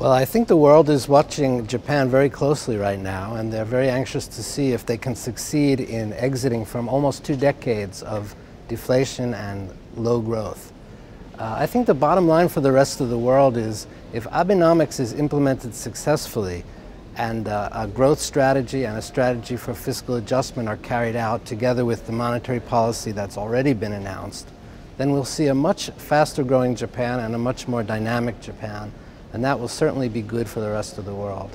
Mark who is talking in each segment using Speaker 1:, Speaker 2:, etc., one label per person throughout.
Speaker 1: Well, I think the world is watching Japan very closely right now, and they're very anxious to see if they can succeed in exiting from almost 2 decades of deflation and low growth. I think the bottom line for the rest of the world is if Abenomics is implemented successfully and a growth strategy and a strategy for fiscal adjustment are carried out together with the monetary policy that's already been announced, then we'll see a much faster growing Japan and a much more dynamic Japan. And that will certainly be good for the rest of the world.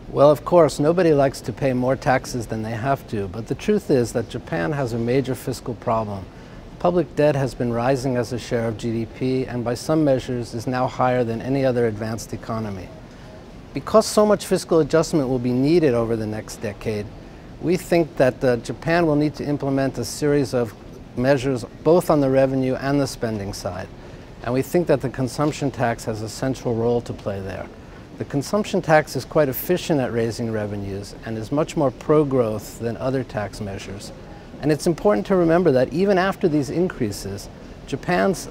Speaker 1: Well, of course, nobody likes to pay more taxes than they have to, but the truth is that Japan has a major fiscal problem. Public debt has been rising as a share of GDP and by some measures is now higher than any other advanced economy. Because so much fiscal adjustment will be needed over the next decade, we think that Japan will need to implement a series of measures both on the revenue and the spending side. And we think that the consumption tax has a central role to play there. The consumption tax is quite efficient at raising revenues and is much more pro-growth than other tax measures. And it's important to remember that even after these increases, Japan's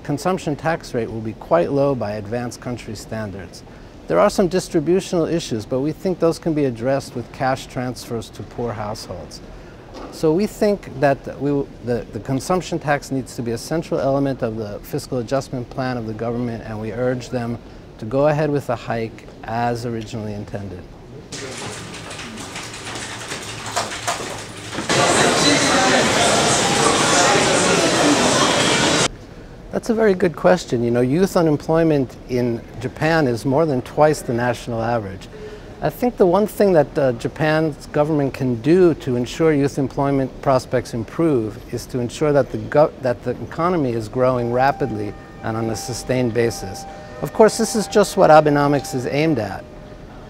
Speaker 1: consumption tax rate will be quite low by advanced country standards. There are some distributional issues, but we think those can be addressed with cash transfers to poor households. So we think that the consumption tax needs to be a central element of the fiscal adjustment plan of the government, and we urge them to go ahead with the hike as originally intended. That's a very good question. You know, youth unemployment in Japan is more than twice the national average. I think the one thing that Japan's government can do to ensure youth employment prospects improve is to ensure that the economy is growing rapidly and on a sustained basis. Of course, this is just what Abenomics is aimed at.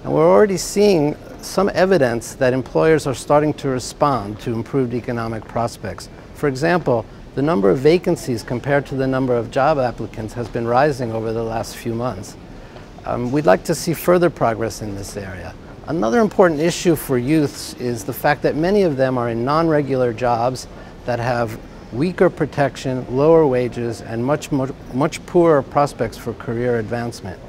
Speaker 1: And we're already seeing some evidence that employers are starting to respond to improved economic prospects. For example, the number of vacancies compared to the number of job applicants has been rising over the last few months. We'd like to see further progress in this area. Another important issue for youths is the fact that many of them are in non-regular jobs that have weaker protection, lower wages, and much poorer prospects for career advancement.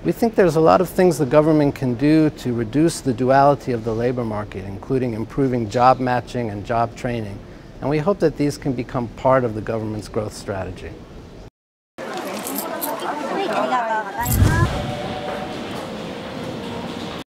Speaker 1: We think there's a lot of things the government can do to reduce the duality of the labor market, including improving job matching and job training. And we hope that these can become part of the government's growth strategy.